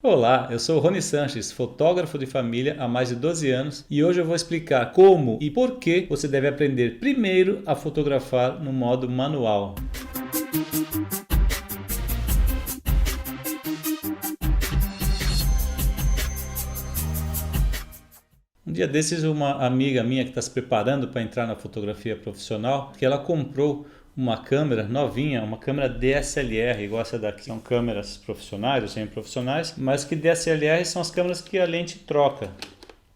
Olá, eu sou o Rony Sanches, fotógrafo de família há mais de 12 anos e hoje eu vou explicar como e por que você deve aprender primeiro a fotografar no modo manual. Um dia desses, uma amiga minha que está se preparando para entrar na fotografia profissional, que ela comprou uma câmera novinha, uma câmera DSLR, igual essa daqui. São câmeras profissionais ou semi-profissionais, mas que DSLR são as câmeras que a lente troca.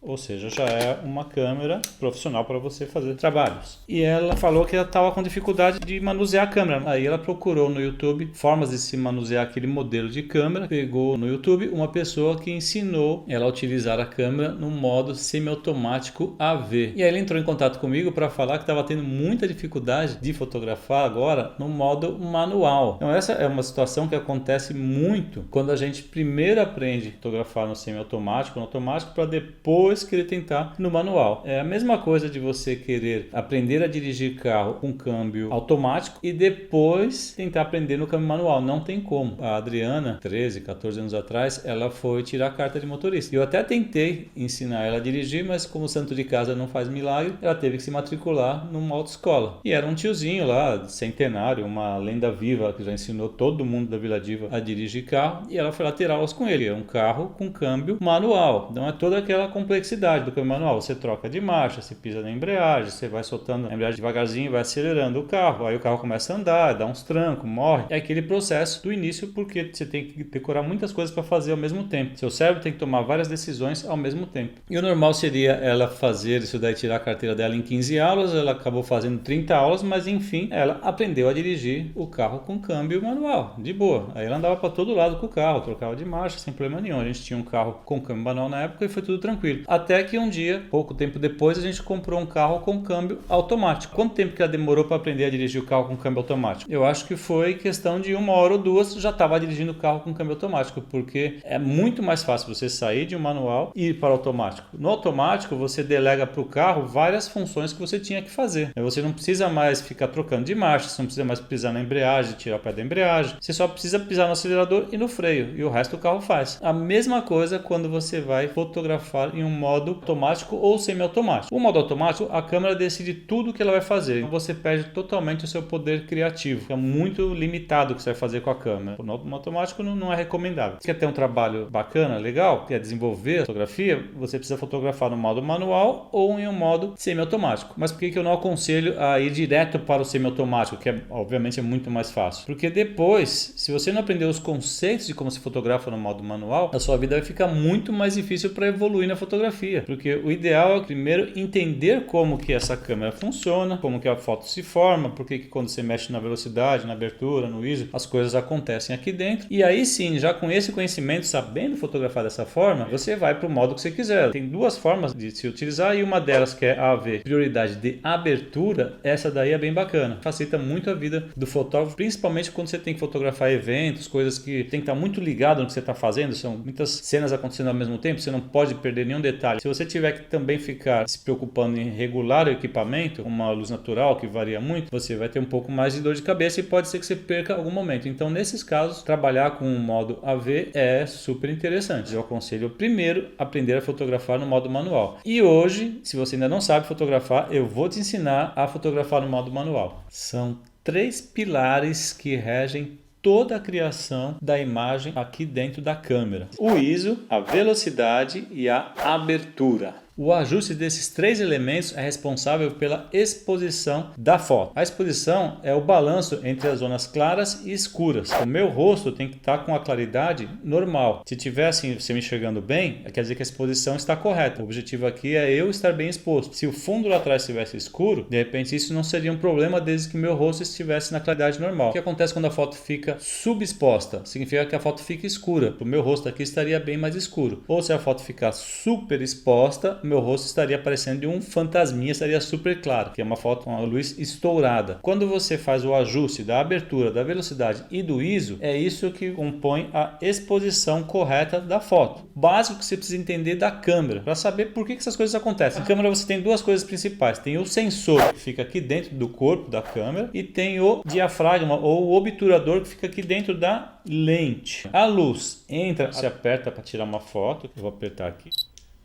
Ou seja, já é uma câmera profissional para você fazer trabalhos. E ela falou que ela estava com dificuldade de manusear a câmera. Aí ela procurou no YouTube formas de se manusear aquele modelo de câmera. Pegou no YouTube uma pessoa que ensinou ela a utilizar a câmera no modo semiautomático AV. E aí ela entrou em contato comigo para falar que estava tendo muita dificuldade de fotografar agora no modo manual. Então essa é uma situação que acontece muito quando a gente primeiro aprende a fotografar no semiautomático, no automático, para depois querer tentar no manual. É a mesma coisa de você querer aprender a dirigir carro com câmbio automático e depois tentar aprender no câmbio manual. Não tem como. A Adriana, 13, 14 anos atrás, ela foi tirar a carta de motorista. Eu até tentei ensinar ela a dirigir, mas como o santo de casa não faz milagre, ela teve que se matricular numa autoescola. E era um tiozinho lá, centenário, uma lenda viva, que já ensinou todo mundo da Vila Diva a dirigir carro, e ela foi lá ter aulas com ele. É um carro com câmbio manual. Então é toda aquela complexidade do câmbio manual. Você troca de marcha, você pisa na embreagem, você vai soltando a embreagem devagarzinho, vai acelerando o carro, aí o carro começa a andar, dá uns trancos, morre. É aquele processo do início, porque você tem que decorar muitas coisas para fazer ao mesmo tempo. Seu cérebro tem que tomar várias decisões ao mesmo tempo. E o normal seria ela fazer isso daí, tirar a carteira dela em 15 aulas, ela acabou fazendo 30 aulas, mas enfim, ela aprendeu a dirigir o carro com câmbio manual, de boa. Aí ela andava para todo lado com o carro, trocava de marcha sem problema nenhum. A gente tinha um carro com câmbio manual na época e foi tudo tranquilo. Até que um dia, pouco tempo depois, a gente comprou um carro com câmbio automático. Quanto tempo que ela demorou para aprender a dirigir o carro com câmbio automático? Eu acho que foi questão de 1 hora ou 2, já estava dirigindo o carro com câmbio automático, porque é muito mais fácil você sair de um manual e ir para o automático. No automático, você delega para o carro várias funções que você tinha que fazer. Você não precisa mais ficar trocando de marcha, você não precisa mais pisar na embreagem, tirar o pé da embreagem. Você só precisa pisar no acelerador e no freio, e o resto o carro faz. A mesma coisa quando você vai fotografar em um modo automático ou semiautomático. O modo automático, a câmera decide tudo o que ela vai fazer. Então você perde totalmente o seu poder criativo. É muito limitado o que você vai fazer com a câmera. No modo automático não é recomendável. Se quer ter um trabalho bacana, legal, quer desenvolver a fotografia, você precisa fotografar no modo manual ou em um modo semiautomático. Mas por que eu não aconselho a ir direto para o semiautomático, que obviamente é muito mais fácil? Porque depois, se você não aprender os conceitos de como se fotografa no modo manual, a sua vida vai ficar muito mais difícil para evoluir na fotografia. Porque o ideal é primeiro entender como que essa câmera funciona, como que a foto se forma, porque que quando você mexe na velocidade, na abertura, no ISO, as coisas acontecem aqui dentro. E aí sim, já com esse conhecimento, sabendo fotografar dessa forma, você vai para o modo que você quiser. Tem duas formas de se utilizar e uma delas que é a AV, prioridade de abertura, essa daí é bem bacana. Facilita muito a vida do fotógrafo, principalmente quando você tem que fotografar eventos, coisas que tem que estar muito ligado no que você está fazendo, são muitas cenas acontecendo ao mesmo tempo, você não pode perder nenhum detalhe. Se você tiver que também ficar se preocupando em regular o equipamento, uma luz natural que varia muito, você vai ter um pouco mais de dor de cabeça e pode ser que você perca algum momento. Então, nesses casos, trabalhar com o modo AV é super interessante. Eu aconselho primeiro aprender a fotografar no modo manual. E hoje, se você ainda não sabe fotografar, eu vou te ensinar a fotografar no modo manual. São 3 pilares que regem toda a criação da imagem aqui dentro da câmera: o ISO, a velocidade e a abertura. O ajuste desses 3 elementos é responsável pela exposição da foto. A exposição é o balanço entre as zonas claras e escuras. O meu rosto tem que estar com a claridade normal. Se tiver assim, você me enxergando bem, quer dizer que a exposição está correta. O objetivo aqui é eu estar bem exposto. Se o fundo lá atrás estivesse escuro, de repente isso não seria um problema desde que meu rosto estivesse na claridade normal. O que acontece quando a foto fica subexposta? Significa que a foto fica escura. O meu rosto aqui estaria bem mais escuro. Ou se a foto ficar super exposta, meu rosto estaria parecendo de um fantasminha, estaria super claro, que é uma foto com a luz estourada. Quando você faz o ajuste da abertura, da velocidade e do ISO, é isso que compõe a exposição correta da foto. Básico que você precisa entender da câmera, para saber por que essas coisas acontecem. Na câmera você tem duas coisas principais. Tem o sensor, que fica aqui dentro do corpo da câmera, e tem o diafragma ou o obturador, que fica aqui dentro da lente. A luz entra, se aperta para tirar uma foto. Eu vou apertar aqui.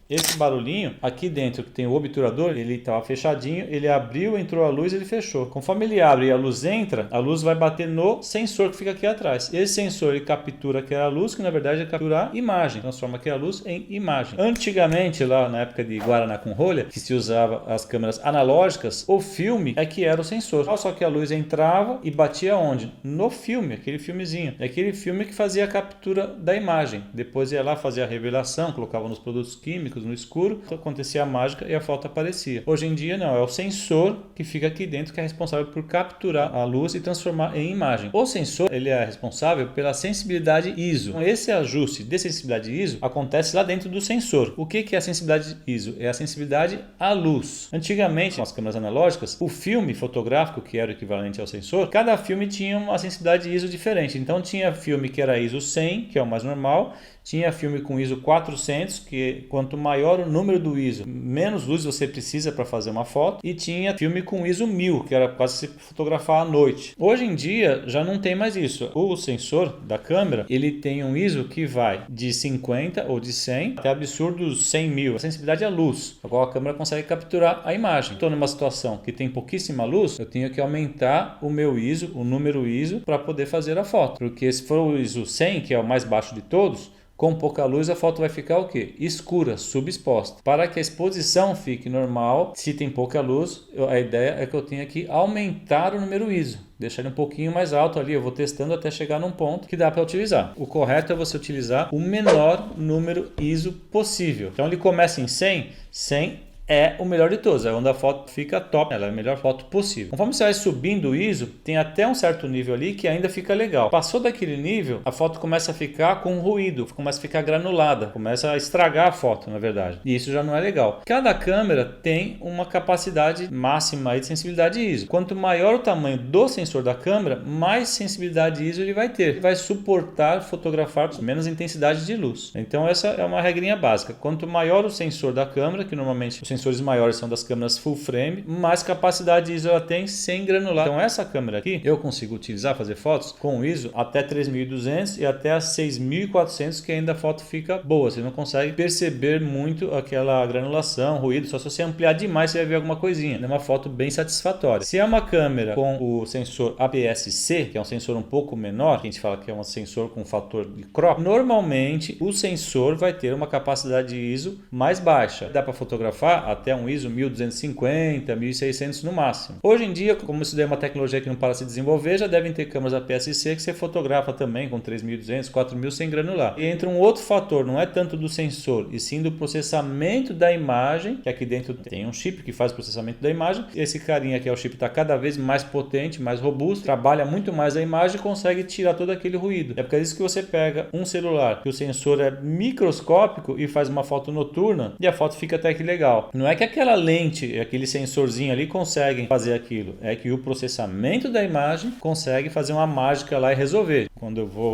Esse barulhinho, aqui dentro que tem o obturador, ele estava fechadinho, ele abriu, entrou a luz, ele fechou. Conforme ele abre e a luz entra, a luz vai bater no sensor que fica aqui atrás. Esse sensor ele captura aquela luz, que na verdade é capturar imagem, transforma aquela luz em imagem. Antigamente, lá na época de Guaraná com rolha, que se usava as câmeras analógicas, o filme é que era o sensor. Só que a luz entrava e batia onde? No filme, aquele filmezinho. É aquele filme que fazia a captura da imagem. Depois ia lá fazer a revelação, colocava nos produtos químicos, no escuro, então acontecia a mágica e a foto aparecia. Hoje em dia não, é o sensor que fica aqui dentro que é responsável por capturar a luz e transformar em imagem. O sensor ele é responsável pela sensibilidade ISO. Então, esse ajuste de sensibilidade ISO acontece lá dentro do sensor. O que é a sensibilidade ISO? É a sensibilidade à luz. Antigamente, com as câmeras analógicas, o filme fotográfico, que era o equivalente ao sensor, cada filme tinha uma sensibilidade ISO diferente. Então tinha filme que era ISO 100, que é o mais normal, tinha filme com ISO 400, que quanto maior o número do ISO, menos luz você precisa para fazer uma foto, e tinha filme com ISO 1000, que era quase se fotografar à noite. Hoje em dia já não tem mais isso. O sensor da câmera, ele tem um ISO que vai de 50 ou de 100 até absurdos 100.000. A sensibilidade é a luz, a qual a câmera consegue capturar a imagem. Estou numa situação que tem pouquíssima luz, eu tenho que aumentar o meu ISO, o número ISO, para poder fazer a foto. Porque se for o ISO 100, que é o mais baixo de todos, com pouca luz a foto vai ficar o quê? Escura, subexposta. Para que a exposição fique normal, se tem pouca luz, a ideia é que eu tenha que aumentar o número ISO. Deixar ele um pouquinho mais alto ali, eu vou testando até chegar num ponto que dá para utilizar. O correto é você utilizar o menor número ISO possível. Então ele começa em 100, 100 é o melhor de todos, é onde a foto fica top, ela é a melhor foto possível. Conforme você vai subindo o ISO, tem até um certo nível ali que ainda fica legal. Passou daquele nível, a foto começa a ficar com ruído, começa a ficar granulada, começa a estragar a foto, na verdade. E isso já não é legal. Cada câmera tem uma capacidade máxima aí de sensibilidade ISO. Quanto maior o tamanho do sensor da câmera, mais sensibilidade ISO ele vai ter. Ele vai suportar fotografar com menos intensidade de luz. Então essa é uma regrinha básica. Quanto maior o sensor da câmera, que normalmente os sensores maiores são das câmeras full frame, mais capacidade ISO ela tem sem granular. Então essa câmera aqui eu consigo utilizar, fazer fotos com ISO até 3200 e até 6400, que ainda a foto fica boa. Você não consegue perceber muito aquela granulação, ruído, só se você ampliar demais você vai ver alguma coisinha. É uma foto bem satisfatória. Se é uma câmera com o sensor APS-C, que é um sensor um pouco menor, que a gente fala que é um sensor com fator de crop, normalmente o sensor vai ter uma capacidade de ISO mais baixa. Dá para fotografar até um ISO 1250, 1600 no máximo. Hoje em dia, como isso daí é uma tecnologia que não para de se desenvolver, já devem ter câmeras APS-C que você fotografa também com 3200, 4000 sem granular. E entra um outro fator, não é tanto do sensor, e sim do processamento da imagem, que aqui dentro tem um chip que faz o processamento da imagem. Esse carinha aqui, o chip está cada vez mais potente, mais robusto, trabalha muito mais a imagem e consegue tirar todo aquele ruído. É por isso que você pega um celular que o sensor é microscópico e faz uma foto noturna e a foto fica até que legal. Não é que aquela lente, aquele sensorzinho ali conseguem fazer aquilo, é que o processamento da imagem consegue fazer uma mágica lá e resolver. Quando eu vou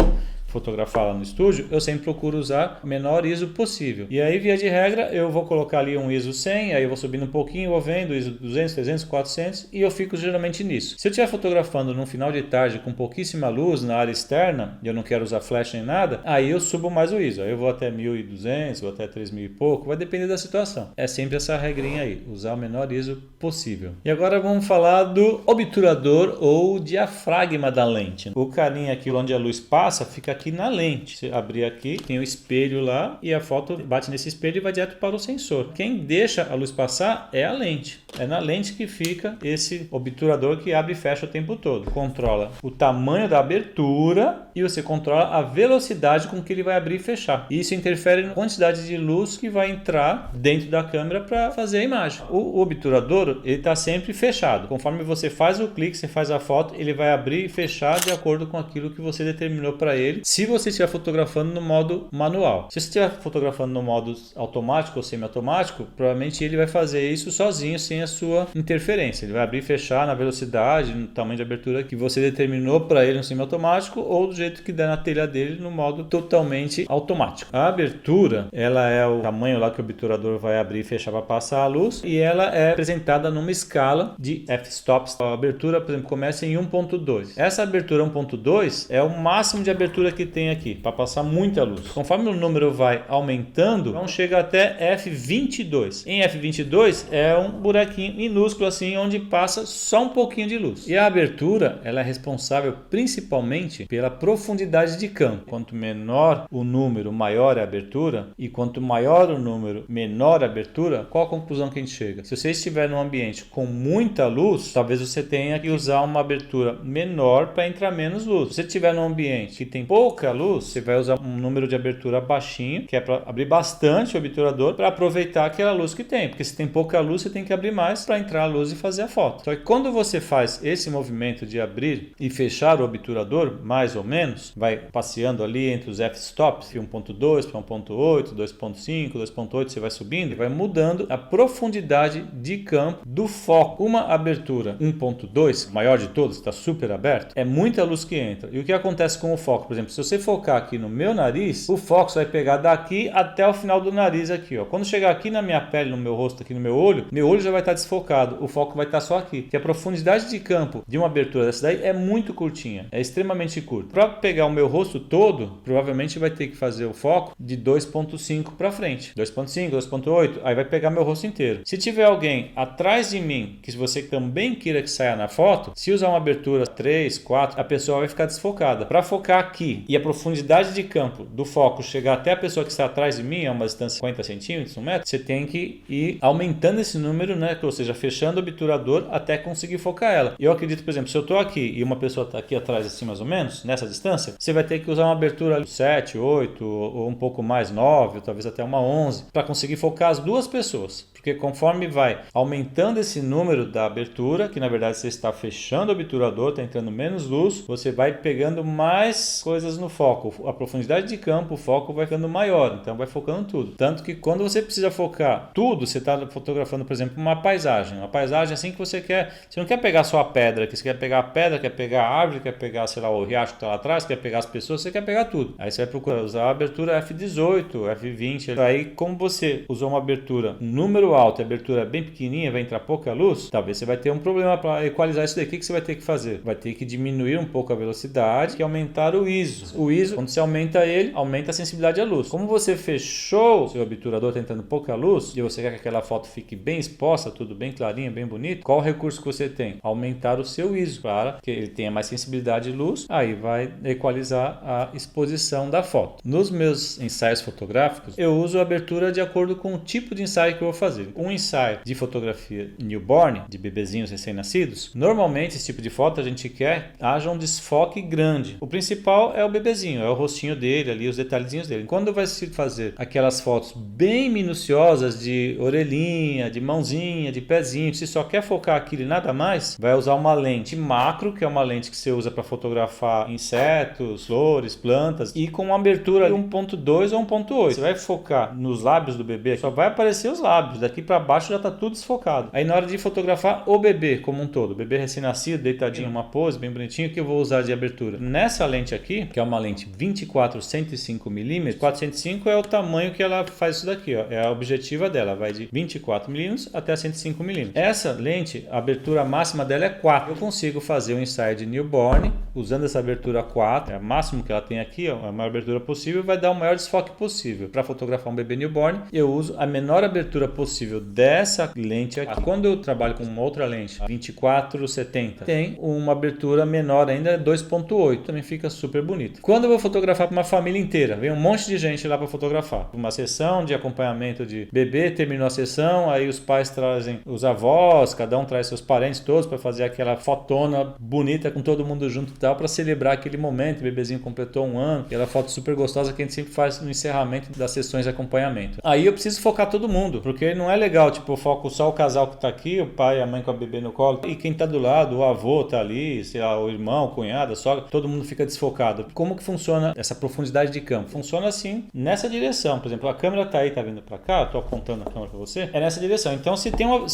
fotografar lá no estúdio, eu sempre procuro usar o menor ISO possível. E aí, via de regra, eu vou colocar ali um ISO 100, aí eu vou subindo um pouquinho, vou vendo ISO 200, 300, 400 e eu fico geralmente nisso. Se eu estiver fotografando num final de tarde com pouquíssima luz na área externa e eu não quero usar flash nem nada, aí eu subo mais o ISO. Aí eu vou até 1200, vou até 3000 e pouco, vai depender da situação. É sempre essa regrinha aí, usar o menor ISO possível. E agora vamos falar do obturador ou diafragma da lente. O carinha aqui onde a luz passa fica aqui na lente. Se abrir aqui, tem o espelho lá e a foto bate nesse espelho e vai direto para o sensor. Quem deixa a luz passar é a lente. É na lente que fica esse obturador que abre e fecha o tempo todo. Controla o tamanho da abertura e você controla a velocidade com que ele vai abrir e fechar. Isso interfere na quantidade de luz que vai entrar dentro da câmera para fazer a imagem. O obturador ele está sempre fechado. Conforme você faz o clique, você faz a foto, ele vai abrir e fechar de acordo com aquilo que você determinou para ele. se você estiver fotografando no modo manual. Se você estiver fotografando no modo automático ou semiautomático, provavelmente ele vai fazer isso sozinho, sem a sua interferência. Ele vai abrir e fechar na velocidade, no tamanho de abertura que você determinou para ele no semiautomático ou do jeito que der na telha dele no modo totalmente automático. A abertura, ela é o tamanho lá que o obturador vai abrir e fechar para passar a luz, e ela é apresentada numa escala de f-stops. A abertura, por exemplo, começa em 1.2. Essa abertura 1.2 é o máximo de abertura que tem aqui, para passar muita luz. Conforme o número vai aumentando, então chega até f22. Em f22 é um buraquinho minúsculo assim, onde passa só um pouquinho de luz. E a abertura, ela é responsável principalmente pela profundidade de campo. Quanto menor o número, maior é a abertura, e quanto maior o número, menor a abertura. Qual a conclusão que a gente chega? Se você estiver num ambiente com muita luz, talvez você tenha que usar uma abertura menor para entrar menos luz. Se você estiver num ambiente que tem pouca luz, você vai usar um número de abertura baixinho, que é para abrir bastante o obturador para aproveitar aquela luz que tem, porque se tem pouca luz, você tem que abrir mais para entrar a luz e fazer a foto. Só que quando você faz esse movimento de abrir e fechar o obturador, mais ou menos, vai passeando ali entre os f-stops, 1.2 para 1.8, 2.5, 2.8, você vai subindo e vai mudando a profundidade de campo do foco. Uma abertura 1.2, maior de todas, está super aberto, é muita luz que entra. E o que acontece com o foco? Por exemplo, se você focar aqui no meu nariz, o foco vai pegar daqui até o final do nariz aqui, ó. Quando chegar aqui na minha pele, no meu rosto, aqui no meu olho já vai estar desfocado, o foco vai estar só aqui. Que a profundidade de campo de uma abertura dessa daí é muito curtinha, é extremamente curta. Para pegar o meu rosto todo, provavelmente vai ter que fazer o foco de 2.5 para frente, 2.5, 2.8, aí vai pegar meu rosto inteiro. Se tiver alguém atrás de mim, que você também queira que saia na foto, se usar uma abertura 3, 4, a pessoa vai ficar desfocada. Para focar aqui e a profundidade de campo do foco chegar até a pessoa que está atrás de mim, é uma distância de 50 centímetros, 1 metro, você tem que ir aumentando esse número, né? Ou seja, fechando o obturador até conseguir focar ela. Eu acredito, por exemplo, se eu estou aqui e uma pessoa está aqui atrás, assim mais ou menos, nessa distância, você vai ter que usar uma abertura 7, 8 ou um pouco mais 9, ou talvez até uma 11, para conseguir focar as duas pessoas. Porque conforme vai aumentando esse número da abertura, que na verdade você está fechando o obturador, está entrando menos luz, você vai pegando mais coisas no foco. A profundidade de campo, o foco vai ficando maior, então vai focando tudo. Tanto que quando você precisa focar tudo, você está fotografando, por exemplo, uma paisagem. Uma paisagem assim que você quer, você não quer pegar só a pedra, que você quer pegar a pedra, quer pegar a árvore, quer pegar, sei lá, o riacho que está lá atrás, quer pegar as pessoas, você quer pegar tudo. Aí você vai procurar usar a abertura f18, f20. Aí, como você usou uma abertura, um número alto e a abertura é bem pequenininha, vai entrar pouca luz, talvez você vai ter um problema para equalizar isso daí. O que você vai ter que fazer? Vai ter que diminuir um pouco a velocidade e aumentar o ISO. O ISO, quando você aumenta ele, aumenta a sensibilidade à luz. Como você fechou o seu obturador tentando pouca luz e você quer que aquela foto fique bem exposta, tudo bem clarinho, bem bonito, qual o recurso que você tem? Aumentar o seu ISO para que ele tenha mais sensibilidade de luz, aí vai equalizar a exposição da foto. Nos meus ensaios fotográficos, eu uso a abertura de acordo com o tipo de ensaio que eu vou fazer. Um ensaio de fotografia newborn, de bebezinhos recém-nascidos, normalmente esse tipo de foto a gente quer haja um desfoque grande. O principal é o bebezinho, é o rostinho dele ali, os detalhezinhos dele. Quando vai se fazer aquelas fotos bem minuciosas de orelhinha, de mãozinha, de pezinho, se só quer focar aquilo e nada mais, vai usar uma lente macro, que é uma lente que você usa para fotografar insetos, flores, plantas, e com uma abertura de 1.2 ou 1.8. Você vai focar nos lábios do bebê, só vai aparecer os lábios, daqui para baixo já está tudo desfocado. Aí na hora de fotografar o bebê como um todo, o bebê recém-nascido, deitadinho, uma pose bem bonitinho, que eu vou usar de abertura. Nessa lente aqui, que é uma lente 24-105mm, 405 é o tamanho que ela faz isso daqui, ó. É a objetiva dela, vai de 24mm até 105mm. Essa lente, a abertura máxima dela é 4. Eu consigo fazer um ensaio de newborn usando essa abertura 4, é o máximo que ela tem aqui, ó, a maior abertura possível, vai dar o maior desfoque possível. Para fotografar um bebê newborn, eu uso a menor abertura possível dessa lente aqui. Quando eu trabalho com uma outra lente, 24-70, tem uma abertura menor ainda, 2.8, também fica super bonito. Quando eu vou fotografar para uma família inteira, vem um monte de gente lá para fotografar. Uma sessão de acompanhamento de bebê, terminou a sessão, aí os pais trazem os avós, cada um traz seus parentes todos para fazer aquela fotona bonita com todo mundo junto tal, para celebrar aquele momento. O bebezinho completou 1 ano, aquela foto super gostosa que a gente sempre faz no encerramento das sessões de acompanhamento. Aí eu preciso focar todo mundo, porque não é legal, tipo, eu foco só o casal que tá aqui, o pai e a mãe com a bebê no colo, e quem tá do lado, o avô tá ali, sei lá, o irmão, o cunhado, a sogra, todo mundo fica desfocado. Como que funciona essa profundidade de campo? Funciona assim, nessa direção. Por exemplo, a câmera tá aí, tá vindo para cá, eu tô apontando a câmera para você, é nessa direção. Então, se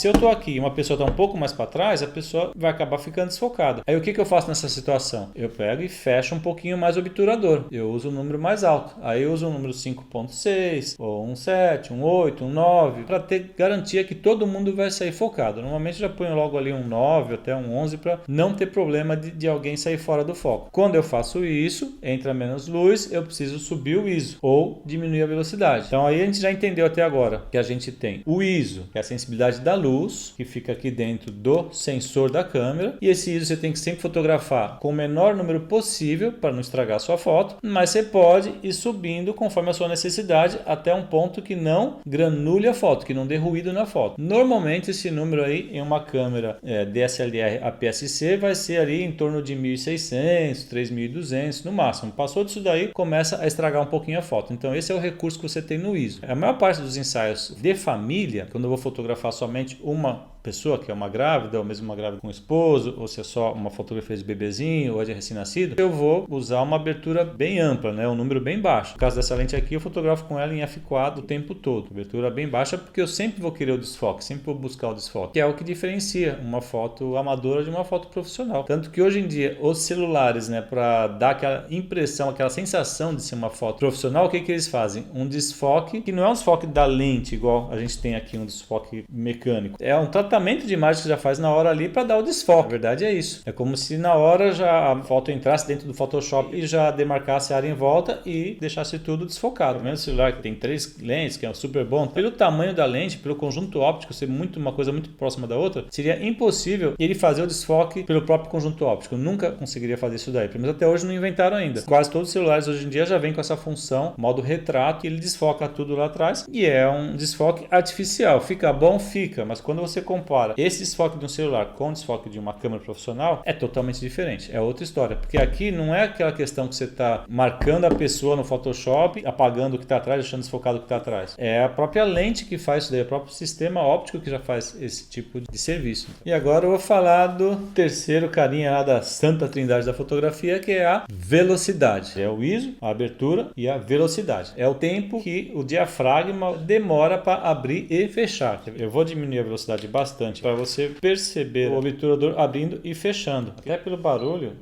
eu tô aqui e uma pessoa tá um pouco mais para trás, a pessoa vai acabar ficando desfocada. Aí o que eu faço nessa situação? Eu pego e fecho um pouquinho mais o obturador. Eu uso o número mais alto. Aí eu uso o número 5.6, ou 1.7, 1.8, 1.9, para ter garantia que todo mundo vai sair focado. Normalmente eu já ponho logo ali um 9 até um 11 para não ter problema de alguém sair fora do foco. Quando eu faço isso, entra menos luz, eu preciso subir o ISO ou diminuir a velocidade. Então aí a gente já entendeu até agora que a gente tem o ISO, que é a sensibilidade da luz, que fica aqui dentro do sensor da câmera, e esse ISO você tem que sempre fotografar com o menor número possível para não estragar a sua foto, mas você pode ir subindo conforme a sua necessidade até um ponto que não granule a foto, que não dê ruído na foto. Normalmente esse número aí em uma câmera DSLR APS-C vai ser ali em torno de 1.600, 3.200 no máximo. Passou disso daí, começa a estragar um pouquinho a foto. Então esse é o recurso que você tem no ISO. A maior parte dos ensaios de família, quando eu vou fotografar somente uma pessoa, que é uma grávida, ou mesmo uma grávida com um esposo, ou se é só uma fotografia de bebezinho ou de recém-nascido, eu vou usar uma abertura bem ampla, né? Um número bem baixo. No caso dessa lente aqui, eu fotografo com ela em f4 o tempo todo. Abertura bem baixa, porque eu sempre vou querer o desfoque, sempre vou buscar o desfoque, que é o que diferencia uma foto amadora de uma foto profissional. Tanto que hoje em dia, os celulares, né, para dar aquela impressão, aquela sensação de ser uma foto profissional, o que que eles fazem? Um desfoque, que não é um desfoque da lente, igual a gente tem aqui, um desfoque mecânico. É um tratamento de imagem que já faz na hora ali para dar o desfoque. Na verdade é isso. É como se na hora já a foto entrasse dentro do Photoshop e já demarcasse a área em volta e deixasse tudo desfocado. Mesmo celular que tem 3 lentes, que é super bom, pelo tamanho da lente, pelo conjunto óptico ser uma coisa muito próxima da outra, seria impossível ele fazer o desfoque pelo próprio conjunto óptico. Eu nunca conseguiria fazer isso daí. Pelo menos até hoje não inventaram ainda. Quase todos os celulares hoje em dia já vem com essa função, modo retrato, que ele desfoca tudo lá atrás e é um desfoque artificial. Fica bom? Fica, mas quando você compara esse desfoque de um celular com o desfoque de uma câmera profissional, é totalmente diferente. É outra história. Porque aqui não é aquela questão que você está marcando a pessoa no Photoshop, apagando o que está atrás, deixando desfocado o que está atrás. É a própria lente que faz isso daí, é o próprio sistema óptico que já faz esse tipo de serviço. E agora eu vou falar do terceiro carinha lá da Santa Trindade da fotografia, que é a velocidade. É o ISO, a abertura e a velocidade. É o tempo que o diafragma demora para abrir e fechar. Eu vou diminuir a velocidade bastante para você perceber o obturador abrindo e fechando. Até pelo barulho.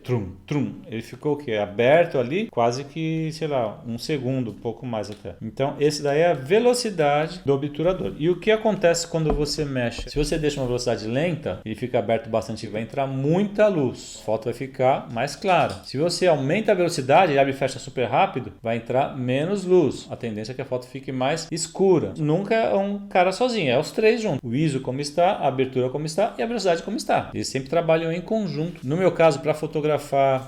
Trum, trum. Ele ficou o quê? Aberto ali, quase que, sei lá, 1 segundo, um pouco mais até. Então, esse daí é a velocidade do obturador. E o que acontece quando você mexe? Se você deixa uma velocidade lenta, ele fica aberto bastante, vai entrar muita luz. A foto vai ficar mais clara. Se você aumenta a velocidade, ele abre e fecha super rápido, vai entrar menos luz. A tendência é que a foto fique mais escura. Nunca é um cara sozinho, é os três juntos. O ISO como está, a abertura como está e a velocidade como está. Eles sempre trabalham em conjunto. No meu caso, para fotografar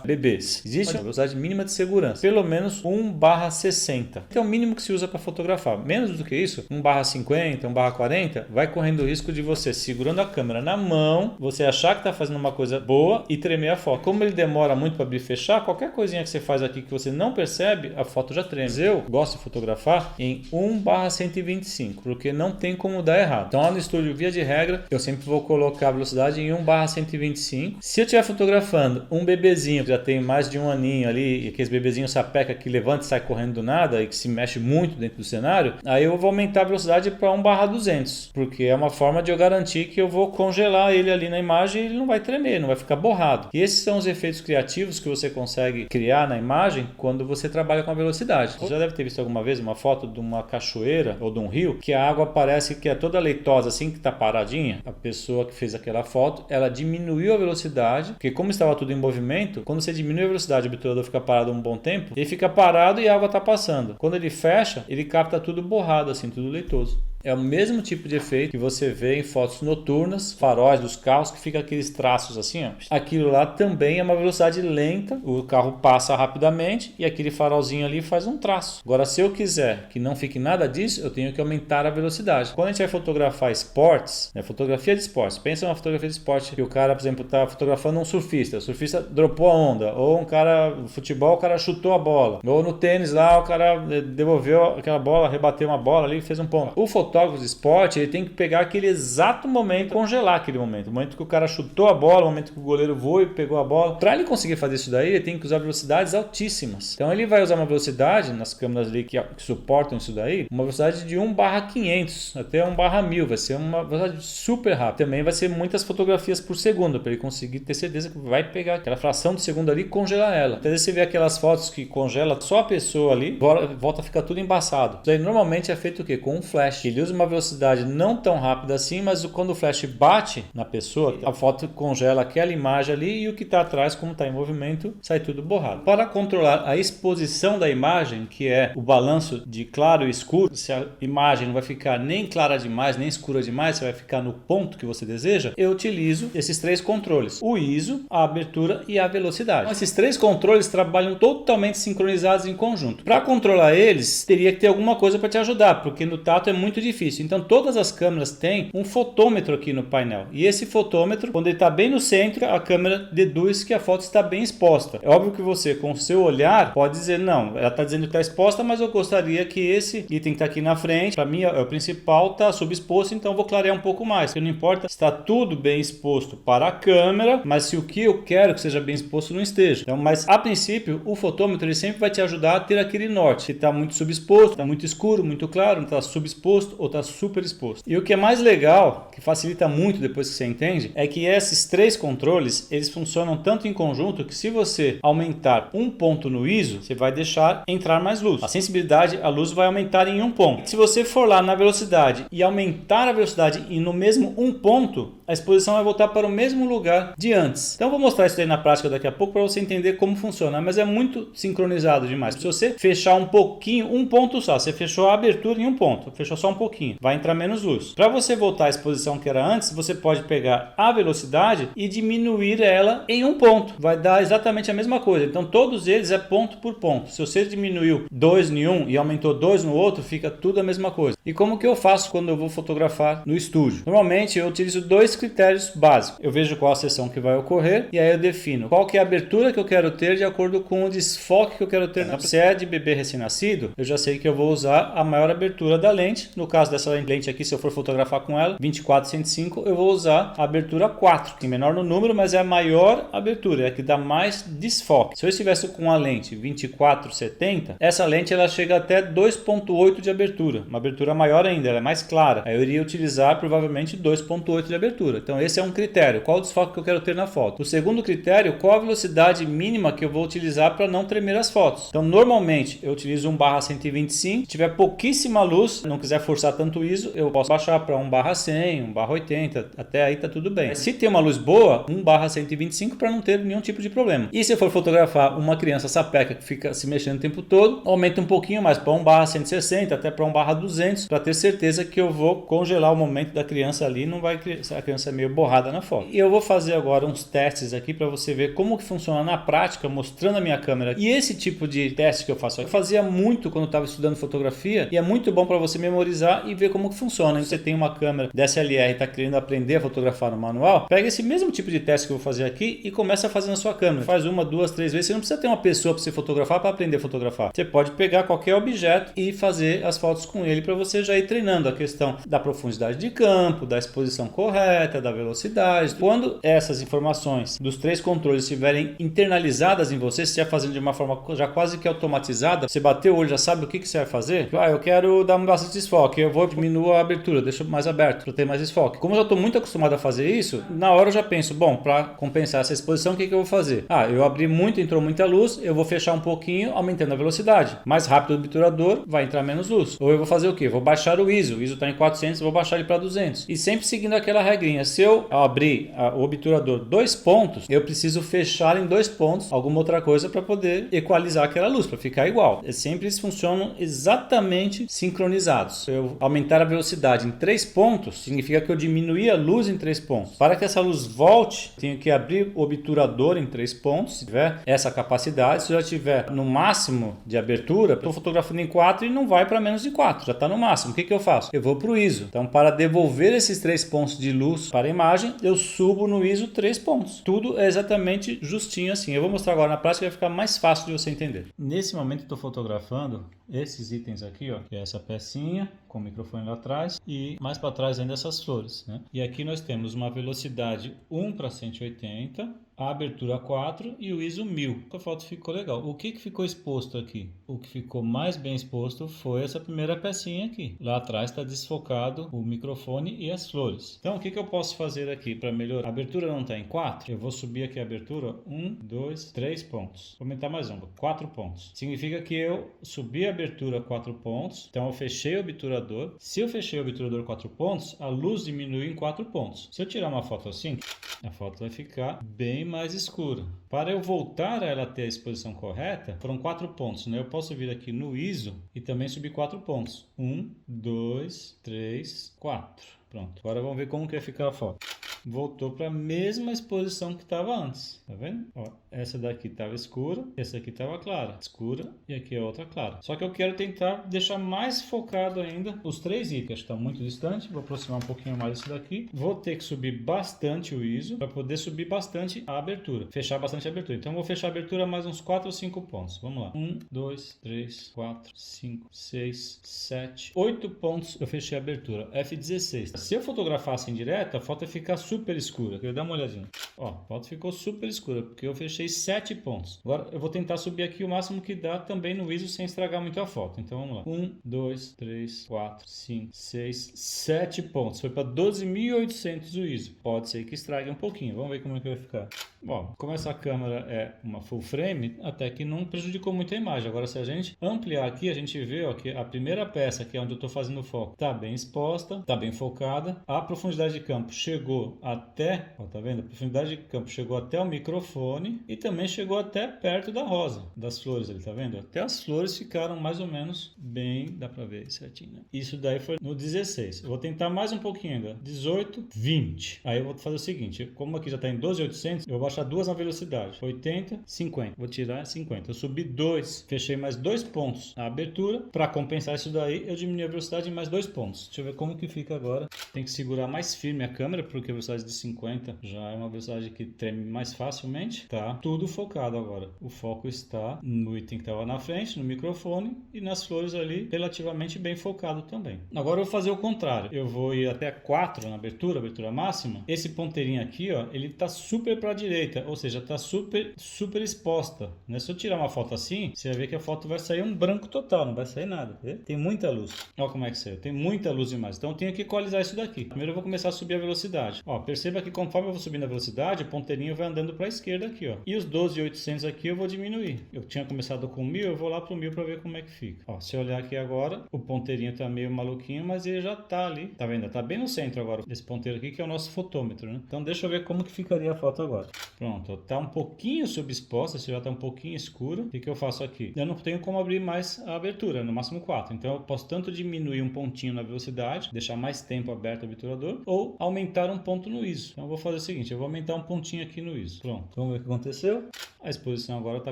bebês, existe uma velocidade mínima de segurança, pelo menos 1/60. Então é o mínimo que se usa para fotografar. Menos do que isso, 1/50, 1/40, vai correndo o risco de você, segurando a câmera na mão, você achar que está fazendo uma coisa boa e tremer a foto. Como ele demora muito para abrir e fechar, qualquer coisinha que você faz aqui que você não percebe, a foto já treme. Eu gosto de fotografar em 1/125, porque não tem como dar errado. Então lá no estúdio, via de regra, eu sempre vou colocar a velocidade em 1/125. Se eu estiver fotografando um bebezinho que já tem mais de 1 aninho ali, e aqueles bebezinhos sapeca que levanta e sai correndo do nada e que se mexe muito dentro do cenário, aí eu vou aumentar a velocidade para 1/200, porque é uma forma de eu garantir que eu vou congelar ele ali na imagem e ele não vai tremer, não vai ficar borrado. E esses são os efeitos criativos que você consegue criar na imagem quando você trabalha com a velocidade. Você já deve ter visto alguma vez uma foto de uma cachoeira ou de um rio que a água parece que é toda leitosa assim, que está paradinha. A pessoa que fez aquela foto, ela diminuiu a velocidade, porque como estava tudo em movimento, quando você diminui a velocidade, o obturador fica parado um bom tempo, ele fica parado e a água está passando. Quando ele fecha, ele capta tudo borrado, assim, tudo leitoso. É o mesmo tipo de efeito que você vê em fotos noturnas, faróis dos carros, que fica aqueles traços assim, ó. Aquilo lá também é uma velocidade lenta, o carro passa rapidamente e aquele farolzinho ali faz um traço. Agora, se eu quiser que não fique nada disso, eu tenho que aumentar a velocidade. Quando a gente vai fotografar esportes, né, fotografia de esportes, pensa numa fotografia de esporte que o cara, por exemplo, está fotografando um surfista, o surfista dropou a onda, ou um cara no futebol, o cara chutou a bola, ou no tênis lá, o cara devolveu aquela bola, rebateu uma bola ali e fez um ponto. O fotógrafo de esporte, ele tem que pegar aquele exato momento, congelar aquele momento, o momento que o cara chutou a bola, o momento que o goleiro voou e pegou a bola. Para ele conseguir fazer isso daí, ele tem que usar velocidades altíssimas. Então ele vai usar uma velocidade nas câmeras ali que suportam isso daí, uma velocidade de 1/500 até 1/1000, vai ser uma velocidade super rápida. Também vai ser muitas fotografias por segundo, para ele conseguir ter certeza que vai pegar aquela fração de segundo ali e congelar ela. Às vezes você vê aquelas fotos que congela só a pessoa ali, volta a ficar tudo embaçado. Isso aí normalmente é feito o quê? Com um flash. Ele usa uma velocidade não tão rápida assim, mas quando o flash bate na pessoa, a foto congela aquela imagem ali e o que está atrás, como está em movimento, sai tudo borrado. Para controlar a exposição da imagem, que é o balanço de claro e escuro, se a imagem não vai ficar nem clara demais, nem escura demais, você vai ficar no ponto que você deseja, eu utilizo esses três controles: o ISO, a abertura e a velocidade. Então, esses três controles trabalham totalmente sincronizados em conjunto. Para controlar eles, teria que ter alguma coisa para te ajudar, porque no tato é muito difícil. Então todas as câmeras têm um fotômetro aqui no painel, e esse fotômetro, quando ele está bem no centro, a câmera deduz que a foto está bem exposta. É óbvio que você, com o seu olhar, pode dizer, não, ela está dizendo que está exposta, mas eu gostaria que esse item que está aqui na frente, para mim é o principal, está subexposto, então eu vou clarear um pouco mais. Porque não importa se está tudo bem exposto para a câmera, mas se o que eu quero que seja bem exposto não esteja. Então, mas a princípio, o fotômetro ele sempre vai te ajudar a ter aquele norte. Se está muito subexposto, está muito escuro, muito claro, não está subexposto ou está super exposto. E o que é mais legal, que facilita muito depois que você entende, é que esses três controles, eles funcionam tanto em conjunto que se você aumentar um ponto no ISO, você vai deixar entrar mais luz. A sensibilidade, a luz vai aumentar em um ponto. Se você for lá na velocidade e aumentar a velocidade e no mesmo um ponto, a exposição vai voltar para o mesmo lugar de antes. Então eu vou mostrar isso aí na prática daqui a pouco para você entender como funciona, mas é muito sincronizado demais. Se você fechar um pouquinho, um ponto só, você fechou a abertura em um ponto, fechou só um pouquinho, vai entrar menos luz. Para você voltar à exposição que era antes, você pode pegar a velocidade e diminuir ela em um ponto. Vai dar exatamente a mesma coisa. Então todos eles é ponto por ponto. Se você diminuiu 2 em um e aumentou 2 no outro, fica tudo a mesma coisa. E como que eu faço quando eu vou fotografar no estúdio? Normalmente eu utilizo dois critérios básicos. Eu vejo qual a sessão que vai ocorrer e aí eu defino qual que é a abertura que eu quero ter de acordo com o desfoque que eu quero ter. Se é de bebê recém-nascido, eu já sei que eu vou usar a maior abertura da lente. No caso dessa lente aqui, se eu for fotografar com ela, 24-105, eu vou usar a abertura 4, que é menor no número, mas é a maior abertura, é a que dá mais desfoque. Se eu estivesse com a lente 24-70, essa lente ela chega até 2.8 de abertura, uma abertura maior ainda, ela é mais clara. Aí eu iria utilizar provavelmente 2.8 de abertura. Então esse é um critério, qual o desfoque que eu quero ter na foto. O segundo critério, qual a velocidade mínima que eu vou utilizar para não tremer as fotos. Então normalmente eu utilizo 1/125, se tiver pouquíssima luz, não quiser forçar tanto ISO, eu posso baixar para 1/100, 1/80, até aí tá tudo bem. Se tem uma luz boa, 1/125 para não ter nenhum tipo de problema. E se eu for fotografar uma criança sapeca que fica se mexendo o tempo todo, aumenta um pouquinho mais para 1/160, até para 1/200, para ter certeza que eu vou congelar o momento da criança ali, não vai a criança é meio borrada na foto. E eu vou fazer agora uns testes aqui para você ver como que funciona na prática, mostrando a minha câmera. E esse tipo de teste que eu faço, eu fazia muito quando eu estava estudando fotografia e é muito bom para você memorizar e ver como que funciona. Você tem uma câmera DSLR e está querendo aprender a fotografar no manual, pega esse mesmo tipo de teste que eu vou fazer aqui e começa a fazer na sua câmera. Faz 1, 2, 3 vezes. Você não precisa ter uma pessoa para você fotografar para aprender a fotografar. Você pode pegar qualquer objeto e fazer as fotos com ele para você já ir treinando a questão da profundidade de campo, da exposição correta, da velocidade. Quando essas informações dos três controles estiverem internalizadas em você, se estiver fazendo de uma forma já quase que automatizada, você bateu o olho, já sabe o que você vai fazer. Eu quero dar bastante desfoque, eu vou diminuir a abertura, deixo mais aberto para ter mais desfoque. Como eu já estou muito acostumado a fazer isso, na hora eu já penso, bom, para compensar essa exposição, o que eu vou fazer? Eu abri muito, entrou muita luz, eu vou fechar um pouquinho, aumentando a velocidade. Mais rápido o obturador, vai entrar menos luz. Ou eu vou fazer o quê? Vou baixar o ISO está em 400, eu vou baixar ele para 200. E sempre seguindo aquela regrinha. regrinha, se eu abrir o obturador 2 pontos, eu preciso fechar em 2 pontos alguma outra coisa para poder equalizar aquela luz, para ficar igual. Sempre eles funcionam exatamente sincronizados. Eu aumentar a velocidade em 3 pontos, significa que eu diminuí a luz em 3 pontos. Para que essa luz volte, tenho que abrir o obturador em 3 pontos, se tiver essa capacidade. Se eu já tiver no máximo de abertura, estou fotografando em 4 e não vai para menos de 4, já está no máximo. O que eu faço? Eu vou para o ISO. Então, para devolver esses 3 pontos de luz para a imagem, eu subo no ISO 3 pontos. Tudo é exatamente justinho assim. Eu vou mostrar agora na prática, vai ficar mais fácil de você entender. Nesse momento, estou fotografando esses itens aqui, ó, que é essa pecinha com o microfone lá atrás e mais para trás ainda essas flores, né? E aqui nós temos uma velocidade 1:180, a abertura 4 e o ISO 1000. A foto ficou legal. O que ficou exposto aqui? O que ficou mais bem exposto foi essa primeira pecinha aqui. Lá atrás está desfocado o microfone e as flores. Então o que eu posso fazer aqui para melhorar? A abertura não está em 4, eu vou subir aqui a abertura 1, 2, 3 pontos. Vou aumentar mais 4 pontos. Significa que eu subi a abertura 4 pontos, então eu fechei o obturador. Se eu fechei o obturador 4 pontos, a luz diminui em 4 pontos. Se eu tirar uma foto assim, a foto vai ficar bem mais escura. Para eu voltar a ela ter a exposição correta, foram 4 pontos, né? Eu posso vir aqui no ISO e também subir 4 pontos. 1, 2, 3, 4. Pronto. Agora vamos ver como que vai ficar a foto. Voltou para a mesma exposição que estava antes, tá vendo? Ó, essa daqui estava escura, essa aqui estava clara, escura e aqui a outra clara. Só que eu quero tentar deixar mais focado ainda os 3 itens, estão muito distantes, vou aproximar um pouquinho mais isso daqui. Vou ter que subir bastante o ISO para poder subir bastante a abertura, fechar bastante a abertura. Então eu vou fechar a abertura mais uns 4 ou 5 pontos. Vamos lá. 1, 2, 3, 4, 5, 6, 7, 8 pontos eu fechei a abertura. F16. Se eu fotografasse em direto, a foto ia ficar super escura. Queria dar uma olhadinha. Ó, a foto ficou super escura porque eu fechei 7 pontos. Agora eu vou tentar subir aqui o máximo que dá também no ISO sem estragar muito a foto. Então vamos lá. 1, 2, 3, 4, 5, 6, 7 pontos. Foi para 12.800 o ISO. Pode ser que estrague um pouquinho. Vamos ver como é que vai ficar. Bom, como essa câmera é uma full frame, até que não prejudicou muito a imagem. Agora, se a gente ampliar aqui, a gente vê ó, que a primeira peça, que é onde eu estou fazendo o foco, está bem exposta, está bem focada. A profundidade de campo chegou até, ó, tá vendo? A profundidade de campo chegou até o microfone e também chegou até perto da rosa, das flores ali, tá vendo? Até as flores ficaram mais ou menos bem, dá para ver certinho, né? Isso daí foi no 16. Eu vou tentar mais um pouquinho ainda. 18, 20. Aí eu vou fazer o seguinte, como aqui já está em 12.800, eu vou baixar 2 na velocidade. 80, 50. Vou tirar 50. Eu subi 2, fechei mais 2 pontos na abertura. Para compensar isso daí, eu diminui a velocidade em mais 2 pontos. Deixa eu ver como que fica agora. Tem que segurar mais firme a câmera, porque a velocidade de 50 já é uma velocidade que treme mais facilmente. Tá tudo focado agora. O foco está no item que estava na frente, no microfone, e nas flores ali, relativamente bem focado também. Agora eu vou fazer o contrário. Eu vou ir até 4 na abertura máxima. Esse ponteirinho aqui, ó, ele tá super para a direita, ou seja, tá super exposta, né? Se eu tirar uma foto assim, você vai ver que a foto vai sair um branco total, não vai sair nada, tá? Tem muita luz. Olha como é que saiu, tem muita luz demais. Então eu tenho que equalizar isso daqui. Primeiro eu vou começar a subir a velocidade. Ó, perceba que conforme eu vou subindo a velocidade, o ponteirinho vai andando para a esquerda aqui, ó. E os 12.800 aqui eu vou diminuir. Eu tinha começado com 1000, eu vou lá pro 1000 para ver como é que fica. Ó, se eu olhar aqui agora, o ponteirinho tá meio maluquinho, mas ele já tá ali. Tá vendo? Tá bem no centro agora. Esse ponteiro aqui que é o nosso fotômetro, né? Então deixa eu ver como que ficaria a foto agora. Pronto, tá um pouquinho subexposta, se já tá um pouquinho escuro. O que eu faço aqui? Eu não tenho como abrir mais a abertura, no máximo 4. Então eu posso tanto diminuir um pontinho na velocidade, deixar mais tempo aberto o obturador, ou aumentar um ponto no ISO. Então eu vou fazer o seguinte, eu vou aumentar um pontinho aqui no ISO. Pronto, vamos ver o que aconteceu. A exposição agora está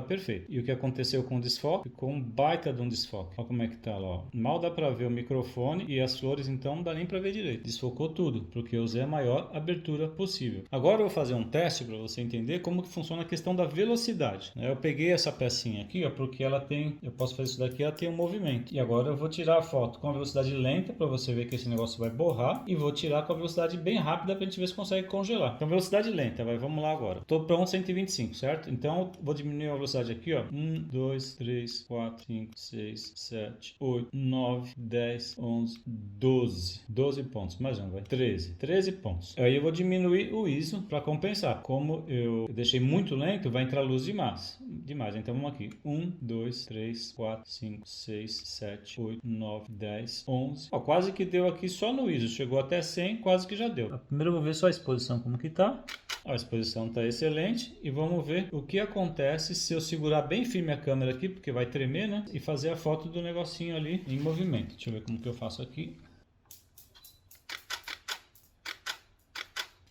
perfeita. E o que aconteceu com o desfoque? Ficou um baita de um desfoque. Olha como é que tá lá. Ó. Mal dá para ver o microfone e as flores, então não dá nem para ver direito. Desfocou tudo, porque eu usei a maior abertura possível. Agora eu vou fazer um teste para você entender como que funciona a questão da velocidade. Eu peguei essa pecinha aqui, ó, porque ela tem, eu posso fazer isso daqui, ela tem um movimento. E agora eu vou tirar a foto com a velocidade lenta para você ver que esse negócio vai borrar e vou tirar com a velocidade bem rápida para a gente ver se consegue congelar. Então velocidade lenta. lenta, vamos lá agora. Estou para 1,125, certo? Então vou diminuir a velocidade aqui, ó. 1, 2, 3, 4, 5, 6, 7, 8, 9, 10, 11, 12. 12 pontos, mais um, vai. 13 pontos. Aí eu vou diminuir o ISO para compensar. Como eu deixei muito lento, vai entrar luz demais. Então vamos aqui. 1, 2, 3, 4, 5, 6, 7, 8, 9, 10, 11. Ó, quase que deu aqui só no ISO. Chegou até 100, quase que já deu. Primeiro eu vou ver só a exposição como que tá. A exposição está excelente e vamos ver o que acontece se eu segurar bem firme a câmera aqui, porque vai tremer, né? E fazer a foto do negocinho ali em movimento. Deixa eu ver como que eu faço aqui.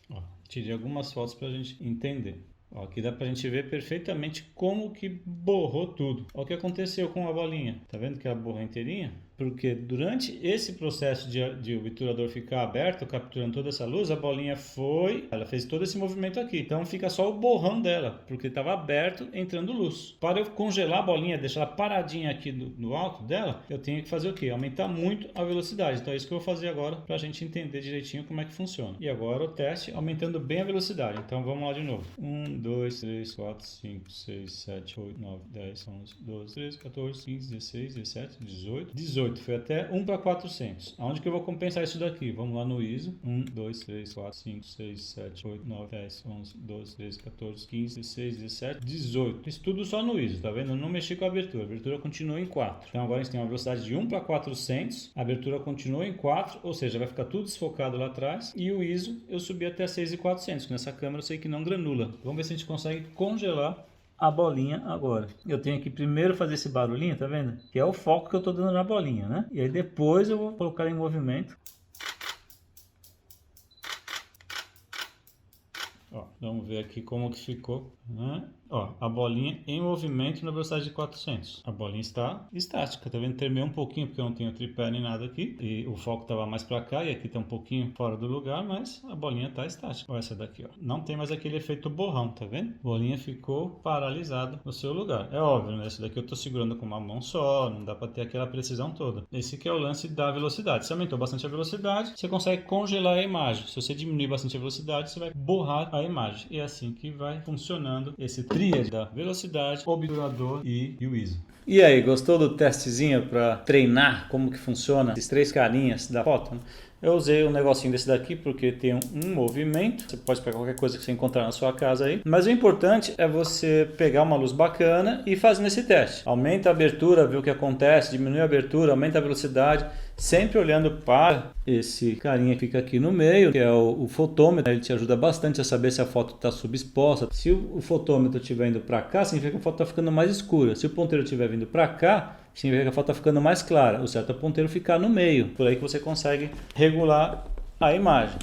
Ó, tirei algumas fotos para a gente entender. Ó, aqui dá pra gente ver perfeitamente como que borrou tudo. Olha o que aconteceu com a bolinha. Tá vendo que ela borrou inteirinha? Porque durante esse processo de obturador ficar aberto, capturando toda essa luz, a bolinha ela fez todo esse movimento aqui. Então fica só o borrão dela, porque estava aberto entrando luz. Para eu congelar a bolinha, deixar ela paradinha aqui no alto dela, eu tenho que fazer o quê? Aumentar muito a velocidade. Então é isso que eu vou fazer agora para a gente entender direitinho como é que funciona. E agora o teste aumentando bem a velocidade. Então vamos lá de novo. 1, 2, 3, 4, 5, 6, 7, 8, 9, 10, 11, 12, 13, 14, 15, 16, 17, 18. Foi até 1 para 400. Aonde que eu vou compensar isso daqui? Vamos lá no ISO. 1, 2, 3, 4, 5, 6, 7, 8, 9, 10, 11, 12, 13, 14, 15, 16, 17, 18. Isso tudo só no ISO, tá vendo? Eu não mexi com a abertura. A abertura continua em 4. Então agora a gente tem uma velocidade de 1 para 400. A abertura continua em 4, ou seja, vai ficar tudo desfocado lá atrás. E o ISO eu subi até 6,400. Nessa câmera eu sei que não granula. Vamos ver se a gente consegue congelar a bolinha agora. Eu tenho que primeiro fazer esse barulhinho, tá vendo? Que é o foco que eu tô dando na bolinha, né? E aí depois eu vou colocar ela em movimento. Ó, vamos ver aqui como que ficou, né? Ó, a bolinha em movimento na velocidade de 400. A bolinha está estática, tá vendo? Tremeu um pouquinho porque eu não tenho tripé nem nada aqui. E o foco estava mais para cá e aqui tá um pouquinho fora do lugar, mas a bolinha está estática. Olha essa daqui, ó. Não tem mais aquele efeito borrão, tá vendo? A bolinha ficou paralisada no seu lugar. É óbvio, né? Essa daqui eu tô segurando com uma mão só, não dá para ter aquela precisão toda. Esse que é o lance da velocidade. Se aumentou bastante a velocidade, você consegue congelar a imagem. Se você diminuir bastante a velocidade, você vai borrar a imagem. E é assim que vai funcionando esse tríade da velocidade, obturador e o ISO. E aí, gostou do testezinho para treinar como que funciona esses 3 carinhas da foto? Eu usei um negocinho desse daqui porque tem um movimento. Você pode pegar qualquer coisa que você encontrar na sua casa aí. Mas o importante é você pegar uma luz bacana e fazer esse teste. Aumenta a abertura, vê o que acontece, diminui a abertura, aumenta a velocidade. Sempre olhando para esse carinha que fica aqui no meio, que é o fotômetro. Ele te ajuda bastante a saber se a foto está subexposta. Se o fotômetro estiver indo para cá, significa que a foto está ficando mais escura. Se o ponteiro estiver vindo para cá, significa que a foto está ficando mais clara. O certo é o ponteiro ficar no meio. Por aí que você consegue regular a imagem.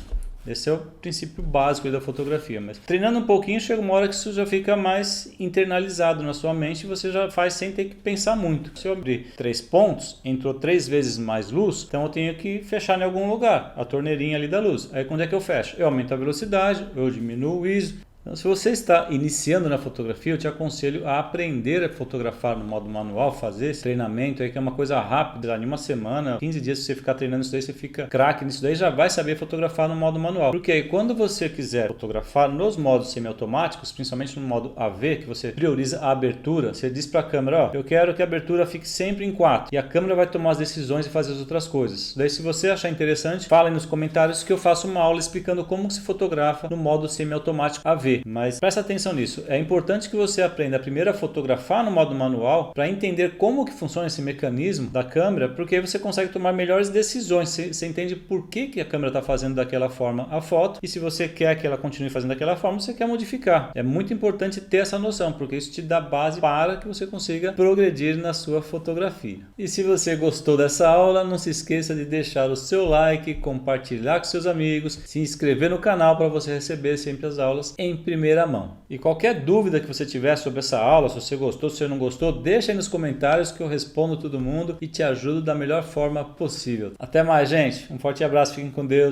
Esse é o princípio básico da fotografia. Mas treinando um pouquinho, chega uma hora que isso já fica mais internalizado na sua mente e você já faz sem ter que pensar muito. Se eu abrir 3 pontos, entrou 3 vezes mais luz, então eu tenho que fechar em algum lugar, a torneirinha ali da luz. Aí quando é que eu fecho? Eu aumento a velocidade, eu diminuo o ISO. Então, se você está iniciando na fotografia, eu te aconselho a aprender a fotografar no modo manual, fazer esse treinamento aí que é uma coisa rápida, em uma semana, 15 dias, se você ficar treinando isso daí, você fica craque nisso daí, já vai saber fotografar no modo manual. Porque aí, quando você quiser fotografar nos modos semiautomáticos, principalmente no modo AV, que você prioriza a abertura, você diz para a câmera, ó, eu quero que a abertura fique sempre em 4, e a câmera vai tomar as decisões e fazer as outras coisas. Daí, se você achar interessante, fala aí nos comentários que eu faço uma aula explicando como se fotografa no modo semiautomático AV. Mas presta atenção nisso, é importante que você aprenda primeiro a fotografar no modo manual para entender como que funciona esse mecanismo da câmera, porque aí você consegue tomar melhores decisões, você entende por que a câmera está fazendo daquela forma a foto e se você quer que ela continue fazendo daquela forma, você quer modificar. É muito importante ter essa noção, porque isso te dá base para que você consiga progredir na sua fotografia. E se você gostou dessa aula, não se esqueça de deixar o seu like, compartilhar com seus amigos, se inscrever no canal para você receber sempre as aulas em primeira mão. E qualquer dúvida que você tiver sobre essa aula, se você gostou, se você não gostou, deixa aí nos comentários que eu respondo todo mundo e te ajudo da melhor forma possível. Até mais, gente. Um forte abraço, fiquem com Deus.